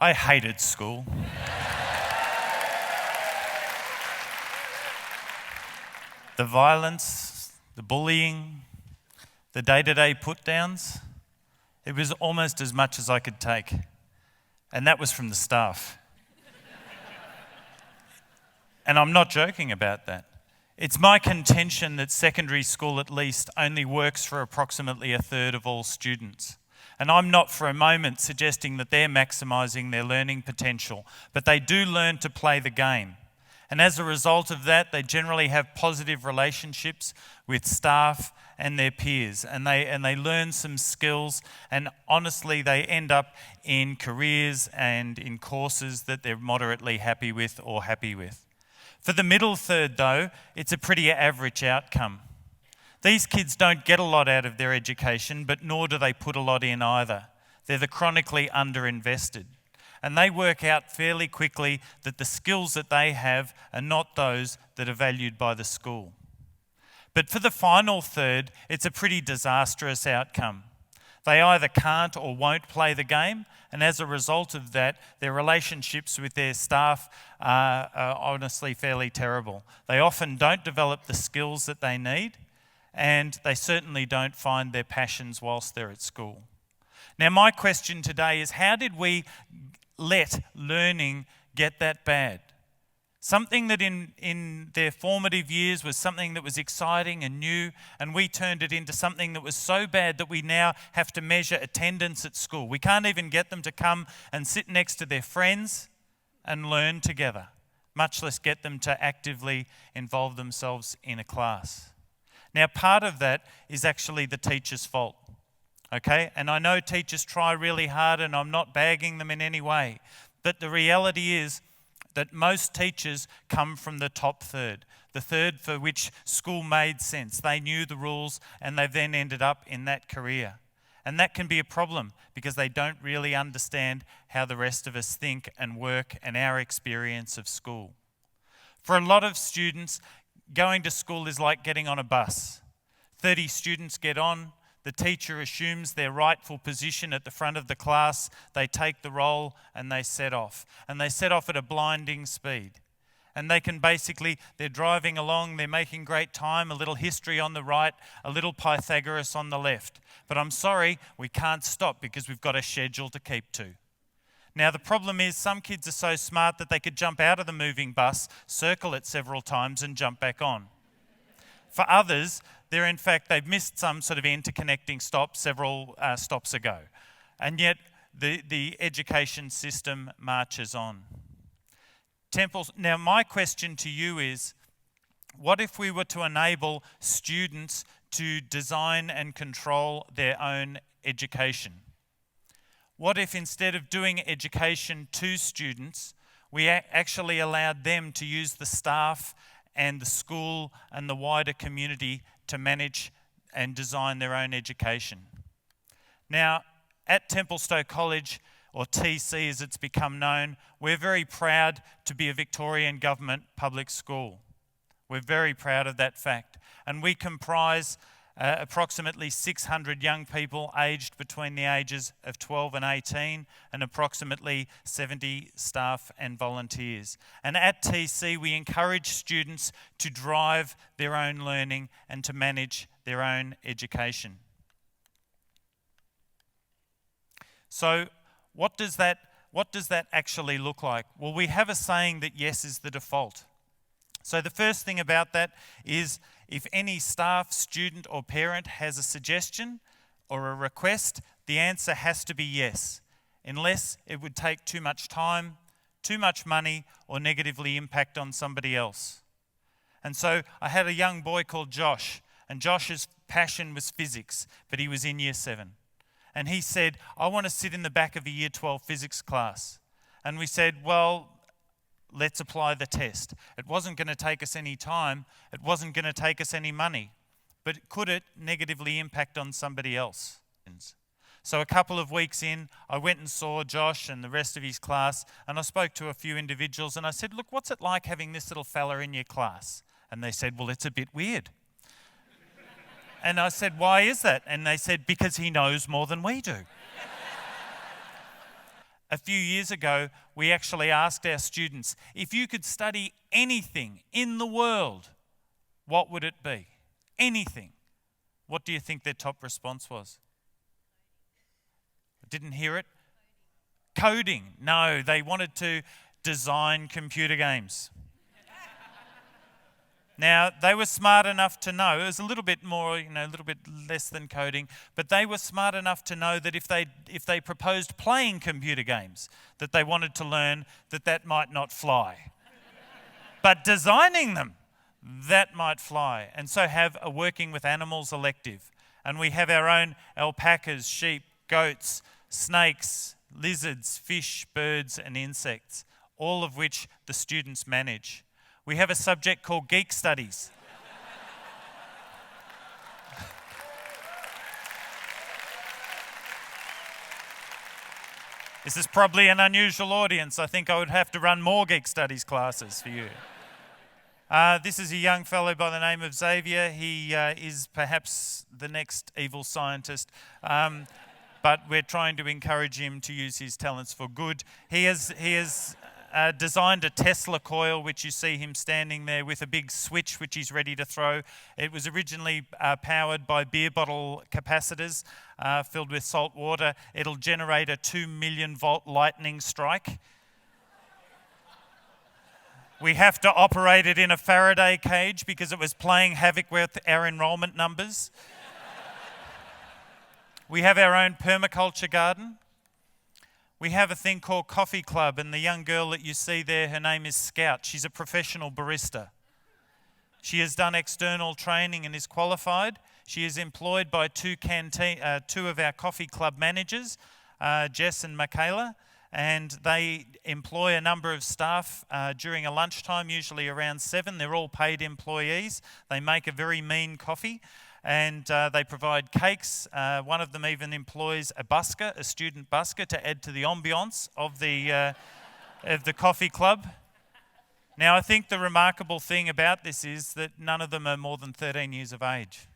I hated school. The violence, the bullying, the day-to-day put-downs, it was almost as much as I could take. And that was from the staff. And I'm not joking about that. It's my contention that secondary school at least only works for approximately a third of all students. And I'm not for a moment suggesting that they're maximising their learning potential, but they do learn to play the game. And as a result of that, they generally have positive relationships with staff and their peers, and they learn some skills, and honestly they end up in careers and in courses that they're moderately happy with or happy with. For the middle third though, it's a pretty average outcome. These kids don't get a lot out of their education, but nor do they put a lot in either. They're the chronically underinvested. And they work out fairly quickly that the skills that they have are not those that are valued by the school. But for the final third, it's a pretty disastrous outcome. They either can't or won't play the game, and as a result of that, their relationships with their staff are honestly fairly terrible. They often don't develop the skills that they need, and they certainly don't find their passions whilst they're at school. Now, my question today is, how did we let learning get that bad? Something that in their formative years was something that was exciting and new, and we turned it into something that was so bad that we now have to measure attendance at school. We can't even get them to come and sit next to their friends and learn together, much less get them to actively involve themselves in a class. Now, part of that is actually the teacher's fault, okay? And I know teachers try really hard, and I'm not bagging them in any way, but the reality is that most teachers come from the top third, the third for which school made sense. They knew the rules, and they've then ended up in that career. And that can be a problem because they don't really understand how the rest of us think and work and our experience of school. For a lot of students, going to school is like getting on a bus. 30 students get on, the teacher assumes their rightful position at the front of the class, they take the roll and they set off. And they set off at a blinding speed. And they can they're driving along, they're making great time, a little history on the right, a little Pythagoras on the left. But I'm sorry, we can't stop because we've got a schedule to keep to. Now, the problem is some kids are so smart that they could jump out of the moving bus, circle it several times and jump back on. For others, they've missed some sort of interconnecting stop several stops ago. And yet, the education system marches on. Now, my question to you is, what if we were to enable students to design and control their own education? What if instead of doing education to students, we actually allowed them to use the staff and the school and the wider community to manage and design their own education? Now, at Templestowe College, or TC as it's become known, we're very proud to be a Victorian government public school. We're very proud of that fact. And we comprise approximately 600 young people aged between the ages of 12 and 18, and approximately 70 staff and volunteers. And at TC, we encourage students to drive their own learning and to manage their own education. So, what does that actually look like? Well, we have a saying that yes is the default. So the first thing about that is if any staff, student or parent has a suggestion or a request, the answer has to be yes, unless it would take too much time, too much money, or negatively impact on somebody else. And so I had a young boy called Josh, and Josh's passion was physics, but he was in year 7. And he said, I want to sit in the back of a year 12 physics class. And we said, well, let's apply the test. It wasn't going to take us any time. It wasn't going to take us any money. But could it negatively impact on somebody else? So a couple of weeks in, I went and saw Josh and the rest of his class, and I spoke to a few individuals, and I said, look, what's it like having this little fella in your class? And they said, well, it's a bit weird. And I said, why is that? And they said, because he knows more than we do. a few years ago, we actually asked our students, if you could study anything in the world, what would it be? Anything. What do you think their top response was? Didn't hear it? Coding. No, they wanted to design computer games. Now, they were smart enough to know, it was a little bit more, a little bit less than coding, but they were smart enough to know that if they proposed playing computer games, that they wanted to learn that might not fly. But designing them, that might fly. And so have a working with animals elective. And we have our own alpacas, sheep, goats, snakes, lizards, fish, birds, and insects, all of which the students manage. We have a subject called Geek Studies. This is probably an unusual audience. I think I would have to run more Geek Studies classes for you. This is a young fellow by the name of Xavier. He is perhaps the next evil scientist, but we're trying to encourage him to use his talents for good. He has designed a Tesla coil, which you see him standing there with a big switch which he's ready to throw. It was originally powered by beer bottle capacitors filled with salt water. It'll generate a 2 million volt lightning strike. We have to operate it in a Faraday cage because it was playing havoc with our enrolment numbers. We have our own permaculture garden. We have a thing called Coffee Club, and the young girl that you see there, her name is Scout. She's a professional barista. She has done external training and is qualified. She is employed by two of our coffee club managers, Jess and Michaela, and they employ a number of staff during a lunchtime, usually around 7. They're all paid employees. They make a very mean coffee. And they provide cakes. One of them even employs a busker, a student busker, to add to the ambience of the coffee club. Now, I think the remarkable thing about this is that none of them are more than 13 years of age.